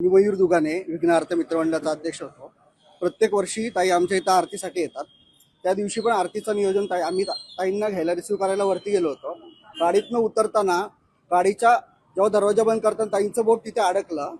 मयूर दुगाने विघ्नार्थ मित्रमंडळाचा अध्यक्ष होतो। प्रत्येक वर्षी ताई आमच्या इथं आरतीसाठी येतात। त्या दिवशी पण आरतीचं नियोजन आम्ही ताईंना घ्यायला रिसिव्ह करायला वरती गेलो होतो। गाडीतनं उतरताना गाडीच्या जेव्हा दरवाजा बंद करताना ताईंचं बोट तिथे अडकलं।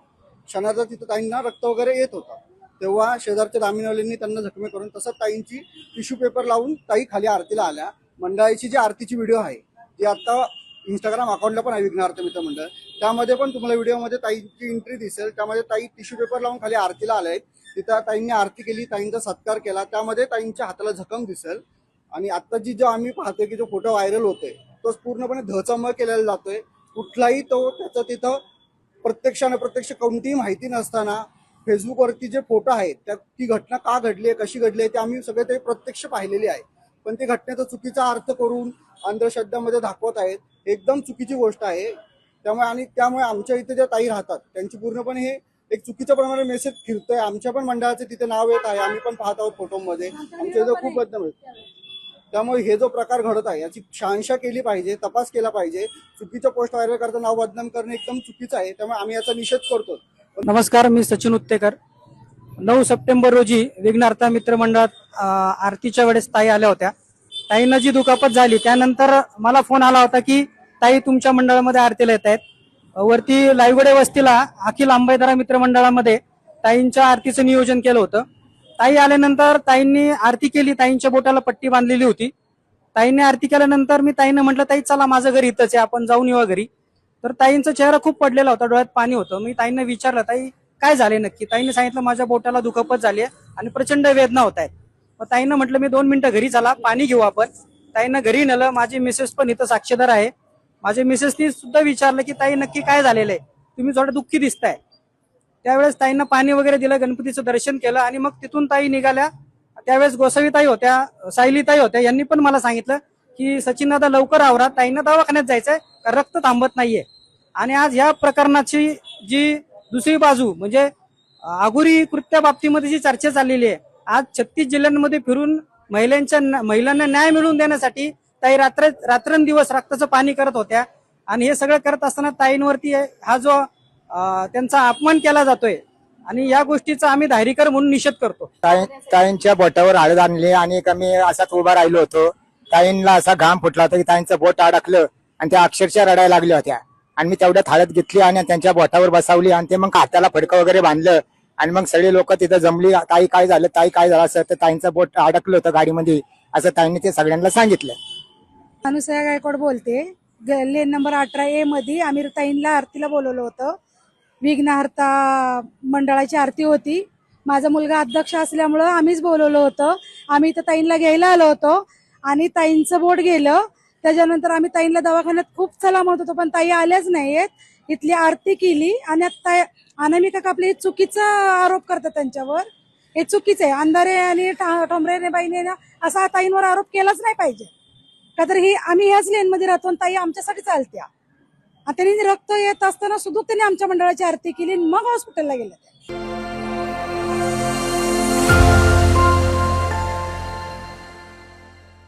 क्षणाचा तिथं ताईंना रक्त वगैरे येत होतं। तेव्हा शेजारच्या दामिनवाल्यांनी त्यांना जखमी करून तसंच ताईंची टिश्यू पेपर लावून ताई खाली आरतीला आल्या। मंडळाची जी आरतीची व्हिडिओ आहे ती आता इंस्टाग्राम अकाउंटला पण आहे विघ्नार्थ मित्र मंडळ, त्यामध्ये पण तुम्हाला व्हिडिओमध्ये ताईची एंट्री दिसेल। त्यामध्ये ताई टिश्यू पेपर लावून खाली आरतीला आले। तिथं ताईंनी आरती केली, ताईंचा सत्कार केला, त्यामध्ये ताईंच्या हाताला जखम दिसेल। आणि आता जो आम्ही पाहतोय की जो फोटो व्हायरल होतोय तो पूर्णपणे धचमळ केलेला जातोय। कुठलाही तो त्याचं तिथं प्रत्यक्ष कोणतीही माहिती नसताना फेसबुकवरती जे फोटो आहेत त्या ती घटना का घडली आहे, कशी घडली आहे ते आम्ही सगळे ते प्रत्यक्ष पाहिलेली आहे। पण ते घटनेचा चुकीचा अर्थ करून अंधश्रद्धामध्ये दाखवत आहेत, एकदम चुकीची गोष्ट आहे। त्यामुळे आमच्या इथे ज्या ताई राहतात त्यांची पूर्णपणे हे एक चुकीच्या प्रमाणे मेसेज फिरतोय। आमच्या पण मंडळाचे तिथे नाव येत आहे, आम्ही पण पाहत आहोत फोटोमध्ये, आमच्या इथं खूप बदनाम आहे। त्यामुळे हे जो प्रकार घडत आहे याची शहानिशा केली पाहिजे, तपास केला पाहिजे। चुकीच्या पोस्ट व्हायरल करता नाव बदनाम करणे एकदम चुकीचं आहे, त्यामुळे आम्ही याचा निषेध करतो। नमस्कार, मी सचिन उत्तेकर। 9 सप्टेंबर रोजी विघ्नार्थ मित्र मंडळात आरतीच्या वेळेस ताई आल्या होत्या। ताईंना जी दुखापत झाली त्यानंतर मला फोन आला होता की ताई तुमच्या मंडळामध्ये आरतीला येत आहेत। वरती लायगुडे वस्तीला अखिल आंबेदरा मित्र मंडळामध्ये ताईंच्या आरतीचं नियोजन केलं होतं। ताई आल्यानंतर ताईंनी आरती केली, ताईंच्या बोटाला पट्टी बांधलेली होती। ताईंनी आरती केल्यानंतर मी ताईंना म्हटलं ताई चला माझं घर इथंच आहे, आपण जाऊन येऊ घरी। तर ताईंचा चेहरा खूप पडलेला होता, डोळ्यात पाणी होतं। मी ताईंना विचारलं ताई काय झाले नक्की। ताईंनी सांगितलं माझ्या बोटाला दुखापत झाली आहे आणि प्रचंड वेदना होत आहेत। मग ताईंना म्हटलं मी 2 मिनिटं घरी चला, पाणी घेऊ आपण। ताईंना घरी नेलं, माझी मिसेस पण इथं साक्षीदार आहे। माझ्या मिसेसनी सुद्धा विचारलं की ताई नक्की काय झालेलं आहे, तुम्ही थोडं दुःखी दिसताय। त्यावेळेस ताईंना पाणी वगैरे दिलं, गणपतीचं दर्शन केलं आणि मग तिथून ताई निघाल्या। त्यावेळेस गोसावी ताई होत्या, सायली ताई होत्या, यांनी पण मला सांगितलं की सचिन दादा लवकर आवरा, ताईंना दवाखान्यात जायचंय, रक्त थांबत नाहीये। आणि आज या प्रकरणाची जी दुसरी बाजू म्हणजे अघोरी कृत्या बाबतीमध्ये जी चर्चा चाललेली आहे, आज 36 जिल्ह्यांमध्ये फिरून महिलांना न्याय मिळवून देण्यासाठी ताई रात्रंदिवस रक्ताचं पाणी करत होत्या। आणि हे सगळं करत असताना ताईंवरती हा जो त्यांचा अपमान केला जातोय आणि या गोष्टीचा आम्ही धारीकर म्हणून निषेध करतो। ताईंच्या बोटावर हळद आणली आणि आम्ही असाच उभा राहिलो होतो। ताईंना असा घाम फुटला होता की ताईंचं बोट अडकलं आणि त्या अक्षरशः रडायला लागल्या होत्या। आणि मी तेवढ्यात हळद घेतली आणि त्यांच्या बोटावर बसवली आणि ते मग हाताला फडकं वगैरे बांधलं आणि मग सगळे लोक तिथं जमली। ताई काय झालं, ताई काय झालं असं, तर ताईंचं बोट अडकलं होतं गाडीमध्ये असं ताईंनी ते सगळ्यांना सांगितलं। अनुसया गायकवाड बोलते। लेन नंबर 18A मध्ये आम्ही ताईंना आरतीला बोलवलं होतं। विघ्नहर्ता मंडळाची आरती होती। माझा मुलगा अध्यक्ष असल्यामुळं आम्हीच बोलवलं होतं। आम्ही इथं ताईंना घ्यायला आलो होतो आणि ताईंचं बोट गेलं। त्याच्यानंतर आम्ही ताईंना दवाखान्यात खूप चला म्हणत होतो, पण ताई आल्याच नाहीयेत। इथली आरती केली आणि आता अनामिका कापले चुकीचा आरोप करतात त्यांच्यावर, हे चुकीचं आहे। अंधारे आणि ठोंबरे बाईने असा ताईंवर आरोप केलाच नाही पाहिजे का, तर ही आम्ही ह्याच लेनमध्ये राहतो आणि ताई आमच्यासाठी चालत्या। त्यांनी रक्त येत असताना सुद्धा त्यांनी आमच्या मंडळाची आरती केली, मग हॉस्पिटलला गेले।